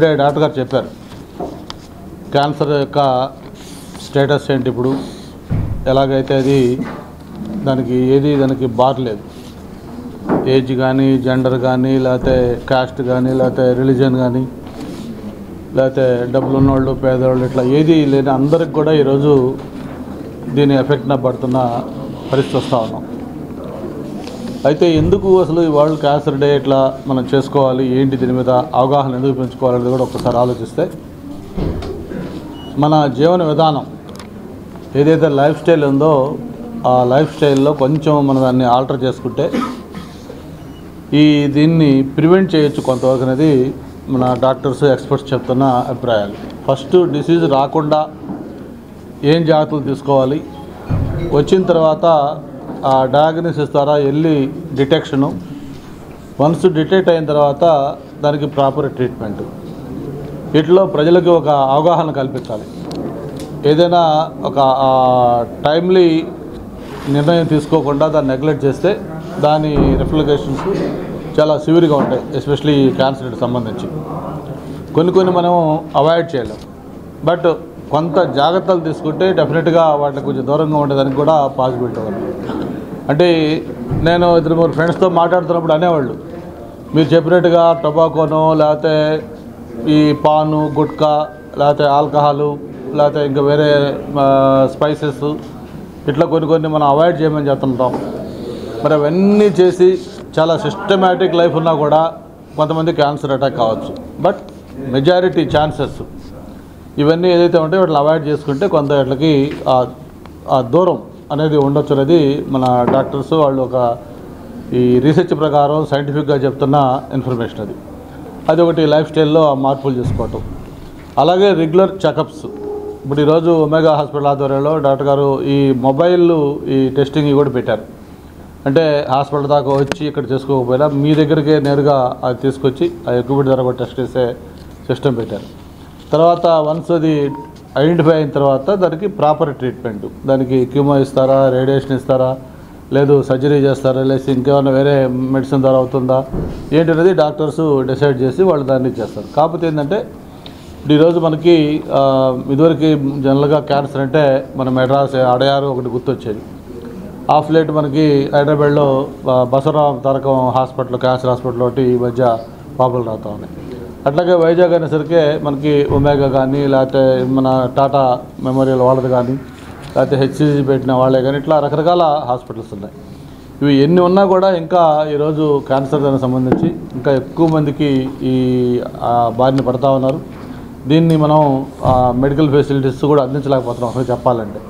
ఇప్పుడే డాక్టర్ గారు చెప్పారు క్యాన్సర్ యొక్క స్టేటస్ ఏంటి, ఇప్పుడు ఎలాగైతే అది దానికి బార్ లేదు, ఏజ్ కానీ, జెండర్ కానీ, లేకపోతే కాస్ట్ కానీ, లేకపోతే రిలీజన్ కానీ, లేకపోతే డబ్బులు ఉన్నవాళ్ళు, పేదవాళ్ళు, ఇట్లా ఏది లేని అందరికి కూడా ఈరోజు దీని ఎఫెక్ట్న పడుతున్న పరిస్థితి వస్తూ ఉన్నాం. అయితే ఎందుకు అసలు ఈ వరల్డ్ క్యాన్సర్ డే ఇట్లా మనం చేసుకోవాలి, ఏంటి, దీని మీద అవగాహన ఎందుకు పెంచుకోవాలనేది కూడా ఒకసారి ఆలోచిస్తే, మన జీవన విధానం ఏదైతే లైఫ్ స్టైల్ ఉందో ఆ లైఫ్ స్టైల్లో కొంచెం మనం దాన్ని ఆల్టర్ చేసుకుంటే దీన్ని ప్రివెంట్ చేయొచ్చు కొంతవరకు అనేది మన డాక్టర్స్, ఎక్స్పర్ట్స్ చెప్తున్న అభిప్రాయాలు. ఫస్ట్ డిసీజ్ రాకుండా ఏం జాగ్రత్తలు తీసుకోవాలి, వచ్చిన తర్వాత ఆ డయాగ్నోసిస్ ద్వారా వెళ్ళి డిటెక్షను, వన్స్ డిటెక్ట్ అయిన తర్వాత దానికి ప్రాపర్ ట్రీట్మెంట్, వీటిలో ప్రజలకు ఒక అవగాహన కల్పించాలి. ఏదైనా ఒక టైమ్లీ నిర్ణయం తీసుకోకుండా దాన్ని నెగ్లెక్ట్ చేస్తే దాని రిఫ్లికేషన్స్ చాలా సివియర్గా ఉంటాయి, ఎస్పెషలీ క్యాన్సర్కి సంబంధించి. కొన్ని మనం అవాయిడ్ చేయలేం, బట్ కొంత జాగ్రత్తలు తీసుకుంటే డెఫినెట్గా వాటిని కొంచెం దూరంగా ఉండేదానికి కూడా పాసిబిలిటీ ఉంది. అంటే నేను 2-3 ఫ్రెండ్స్తో మాట్లాడుతున్నప్పుడు అనేవాళ్ళు, మీరు చెప్పినట్టుగా టొబాకోను, లేకపోతే ఈ పాను, గుట్కా, లేకపోతే ఆల్కహాలు, లేకపోతే ఇంకా వేరే స్పైసెస్, ఇట్లా కొన్ని మనం అవాయిడ్ చేయమని చెప్తుంటాం. మరి అవన్నీ చేసి చాలా సిస్టమేటిక్ లైఫ్ ఉన్నా కూడా కొంతమంది క్యాన్సర్ అటాక్ కావచ్చు. బట్ మెజారిటీ ఛాన్సెస్ ఇవన్నీ ఏదైతే ఉంటాయో వాటిని అవాయిడ్ చేసుకుంటే కొంత వాటికి ఆ దూరం అనేది ఉండొచ్చు అనేది మన డాక్టర్స్ వాళ్ళు ఒక ఈ రీసెర్చ్ ప్రకారం సైంటిఫిక్గా చెప్తున్న ఇన్ఫర్మేషన్. అది ఒకటి లైఫ్ స్టైల్లో మార్పులు చేసుకోవటం. అలాగే రెగ్యులర్ చెకప్స్. ఇప్పుడు ఈరోజు ఒమేగా హాస్పిటల్ ఆధ్వర్యంలో డాక్టర్ గారు ఈ మొబైల్ ఈ టెస్టింగ్ కూడా పెట్టారు. అంటే హాస్పిటల్ దాకా వచ్చి ఇక్కడ చేసుకోకపోయినా మీ దగ్గరికే నేరుగా అది తీసుకొచ్చి ఆ ఎక్విప్మెంట్ ద్వారా కూడా టెస్ట్ చేసే సిస్టమ్ పెట్టారు. తర్వాత వన్స్ అది ఐడెంటిఫై అయిన తర్వాత దానికి ప్రాపర్ ట్రీట్మెంట్, దానికి కీమో ఇస్తారా, రేడియేషన్ ఇస్తారా, లేదు సర్జరీ చేస్తారా, లేదా ఇంకేమైనా వేరే మెడిసిన్ ద్వారా అవుతుందా ఏంటి అనేది డాక్టర్స్ డిసైడ్ చేసి వాళ్ళు దాన్ని చేస్తారు. కాకపోతే ఏంటంటే ఇప్పుడు ఈరోజు మనకి ఇదివరకు జనరల్గా క్యాన్సర్ అంటే మన మెడ్రాస్ అడయారు ఒకటి గుర్తొచ్చేది. ఆఫ్ లేట్ మనకి హైదరాబాద్లో బసవరాం తారకం హాస్పిటల్, క్యాన్సర్ హాస్పిటల్ ఒకటి ఈ మధ్య పాపులర్ అవుతా ఉన్నాయి. అట్లాగే వైజాగ్ అనేసరికి మనకి ఒమేగా కానీ, లేకపోతే మన టాటా మెమోరియల్ వాళ్ళది కానీ, లేకపోతే హెచ్సిజీ పెట్టిన వాళ్ళే కానీ, ఇట్లా రకరకాల హాస్పిటల్స్ ఉన్నాయి. ఇవి ఎన్ని ఉన్నా కూడా ఇంకా ఈరోజు క్యాన్సర్ దానికి సంబంధించి ఇంకా ఎక్కువ మందికి ఈ బారిన పడతా ఉన్నారు. దీన్ని మనం మెడికల్ ఫెసిలిటీస్ కూడా అందించలేకపోతున్నాం అసలు చెప్పాలంటే.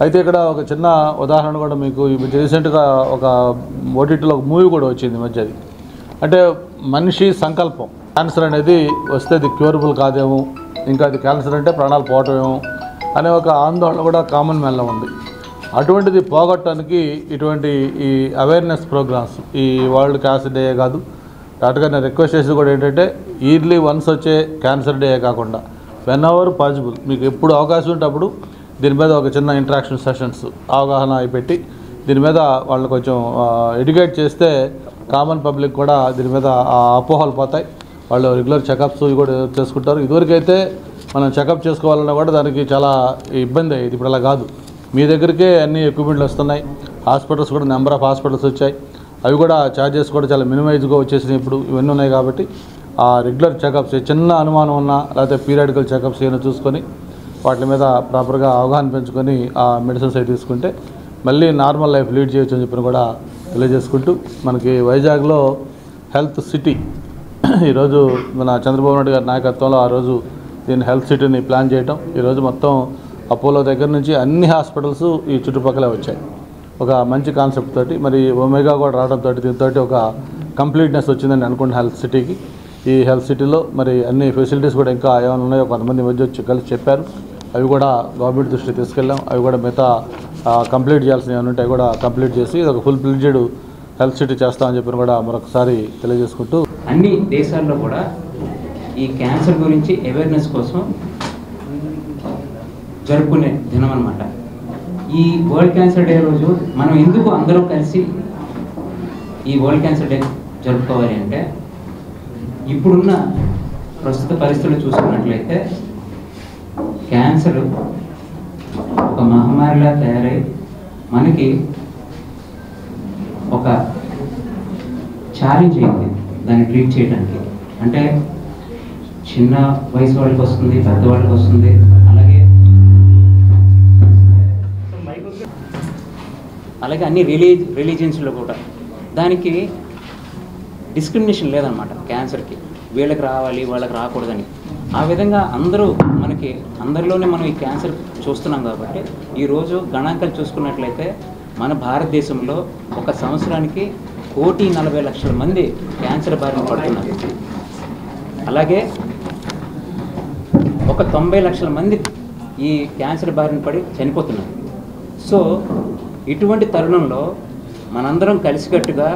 అయితే ఇక్కడ ఒక చిన్న ఉదాహరణ కూడా మీకు రీసెంట్గా ఒక ఓటీటీలో ఒక మూవీ కూడా వచ్చింది మధ్యది. అంటే మనిషి సంకల్పం, క్యాన్సర్ అనేది వస్తే అది క్యూరబుల్ కాదేమో, ఇంకా అది క్యాన్సర్ అంటే ప్రాణాలు పోవటమేమో అనే ఒక ఆందోళన కూడా కామన్ మ్యాన్లో ఉంది. అటువంటిది పోగొట్టడానికి ఇటువంటి ఈ అవేర్నెస్ ప్రోగ్రామ్స్, ఈ వరల్డ్ క్యాన్సర్ డే కాదు, డాక్టర్ గారు నేను రిక్వెస్ట్ చేసేది కూడా ఏంటంటే ఇయర్లీ వన్స్ వచ్చే క్యాన్సర్ డే కాకుండా వెన్ ఎవర్ పాసిబుల్ మీకు ఎప్పుడు అవకాశం ఉంటే అప్పుడు దీని మీద ఒక చిన్న ఇంటరాక్షన్ సెషన్స్ అవగాహన అయిపెట్టి దీని మీద వాళ్ళు కొంచెం ఎడ్యుకేట్ చేస్తే కామన్ పబ్లిక్ కూడా దీని మీద అపోహలు పోతాయి. వాళ్ళు రెగ్యులర్ చెకప్స్ కూడా చేసుకుంటారు. ఇదివరకైతే మనం చెకప్ చేసుకోవాలన్నా కూడా దానికి చాలా ఇబ్బంది అయ్యేది. ఇప్పుడు అలా కాదు, మీ దగ్గరికే అన్ని ఎక్విప్మెంట్లు వస్తున్నాయి. హాస్పిటల్స్ కూడా నెంబర్ ఆఫ్ హాస్పిటల్స్ వచ్చాయి, అవి కూడా ఛార్జెస్ కూడా చాలా మినిమైజ్గా వచ్చేసినాయి. ఇప్పుడు ఇవన్నీ ఉన్నాయి కాబట్టి ఆ రెగ్యులర్ చెకప్స్, చిన్న అనుమానం ఉన్నా లేకపోతే పీరియాడికల్ చెకప్స్ ఏమైనా చూసుకొని వాటి మీద ప్రాపర్గా అవగాహన పెంచుకొని ఆ మెడిసిన్స్ అవి తీసుకుంటే మళ్ళీ నార్మల్ లైఫ్ లీడ్ చేయొచ్చు అని చెప్పి కూడా తెలియజేసుకుంటూ, మనకి వైజాగ్లో హెల్త్ సిటీ ఈరోజు మన చంద్రబాబు నాయుడు గారి నాయకత్వంలో ఆ రోజు దీన్ని హెల్త్ సిటీని ప్లాన్ చేయటం, ఈరోజు మొత్తం అపోలో దగ్గర నుంచి అన్ని హాస్పిటల్స్ ఈ చుట్టుపక్కలే వచ్చాయి. ఒక మంచి కాన్సెప్ట్ తోటి మరి ఒమేగా కూడా రావడంతో దీంతో ఒక కంప్లీట్నెస్ వచ్చిందని అనుకున్న హెల్త్ సిటీకి. ఈ హెల్త్ సిటీలో మరి అన్ని ఫెసిలిటీస్ కూడా ఇంకా ఏమైనా ఉన్నాయో కొంతమంది మధ్య వచ్చి కలిసి చెప్పారు. అవి కూడా గవర్నమెంట్ దృష్టికి తీసుకెళ్ళాం. అవి కూడా మిగతా కంప్లీట్ చేయాల్సినవి ఏమైనా ఉంటే కూడా కంప్లీట్ చేసి ఒక ఫుల్ ఫ్లెడ్జ్డ్ హెల్త్ సిటీ చేస్తామని చెప్పి కూడా మరొకసారి తెలియజేసుకుంటూ, అన్ని దేశాల్లో కూడా ఈ క్యాన్సర్ గురించి అవేర్నెస్ కోసం జరుపుకునే దినం అన్నమాట. ఈ వరల్డ్ క్యాన్సర్ డే రోజు మనం ఎందుకు అందరం కలిసి ఈ వరల్డ్ క్యాన్సర్ డే జరుపుకోవాలి అంటే, ఇప్పుడున్న ప్రస్తుత పరిస్థితులు చూసుకున్నట్లయితే క్యాన్సర్ ఒక మహమ్మారిలా తయారై మనకి ఒక ఛాలెంజ్ అయింది దాన్ని ట్రీట్ చేయడానికి. అంటే చిన్న వయసు వాళ్ళకి వస్తుంది, పెద్దవాళ్ళకి వస్తుంది, అలాగే అన్ని రిలీజియన్స్లో కూడా దానికి డిస్క్రిమినేషన్ లేదనమాట. క్యాన్సర్కి వీళ్ళకి రావాలి వాళ్ళకి రాకూడదని ఆ విధంగా అందరిలోనే మనం ఈ క్యాన్సర్ చూస్తున్నాం. కాబట్టి ఈరోజు గణాంకాలు చూసుకున్నట్లయితే మన భారతదేశంలో ఒక సంవత్సరానికి 1,40,00,000 మంది క్యాన్సర్ బారిన పడుతున్నారు. అలాగే ఒక 90 లక్షల మంది ఈ క్యాన్సర్ బారిన పడి చనిపోతున్నారు. సో ఇటువంటి తరుణంలో మనందరం కలిసికట్టుగా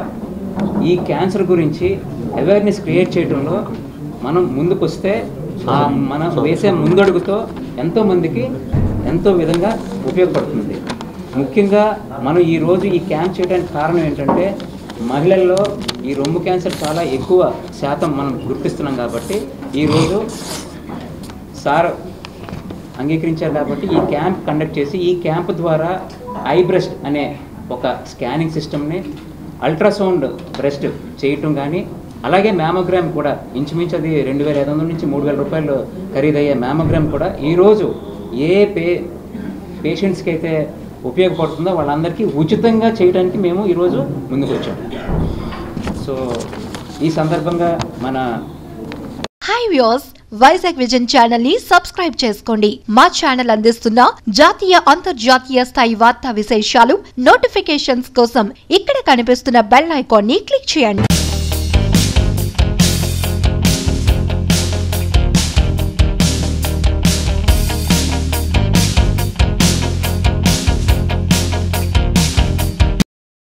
ఈ క్యాన్సర్ గురించి అవేర్నెస్ క్రియేట్ చేయడంలో మనం ముందుకు వస్తే మనం వేసే ముందడుగుతో ఎంతోమందికి ఎంతో విధంగా ఉపయోగపడుతుంది. ముఖ్యంగా మనం ఈరోజు ఈ క్యాంప్ చేయడానికి కారణం ఏంటంటే మహిళల్లో ఈ రొమ్ము క్యాన్సర్ చాలా ఎక్కువ శాతం మనం గుర్తిస్తున్నాం. కాబట్టి ఈరోజు సార్ అంగీకరించారు కాబట్టి ఈ క్యాంప్ కండక్ట్ చేసి ఈ క్యాంప్ ద్వారా ఐ బ్రెస్ట్ అనే ఒక స్కానింగ్ సిస్టమ్ని, అల్ట్రాసౌండ్ బ్రెస్ట్ చేయటం కానీ, అలాగే మ్యామోగ్రామ్ కూడా ఇంచుమించు అది 2,500 నుంచి 3,000 రూపాయలు ఖరీదయ్యే మ్యామోగ్రామ్ కూడా ఈరోజు ఏ పేషెంట్స్కి అయితే ఉపయోగపడుతుందో వాళ్ళందరికీ ఉచితంగా చేయడానికి మేము ఈరోజు ముందుకు వచ్చాము. సో ఈ సందర్భంగా మన hi viewers, Vizag vision channel ని సబ్స్క్రైబ్ చేసుకోండి. మా ఛానల్ అందిస్తున్న జాతీయ అంతర్జాతీయ స్థాయి వార్తా విశేషాలు నోటిఫికేషన్స్ కోసం ఇక్కడ కనిపిస్తున్న బెల్ ఐకాన్ ని క్లిక్ చేయండి.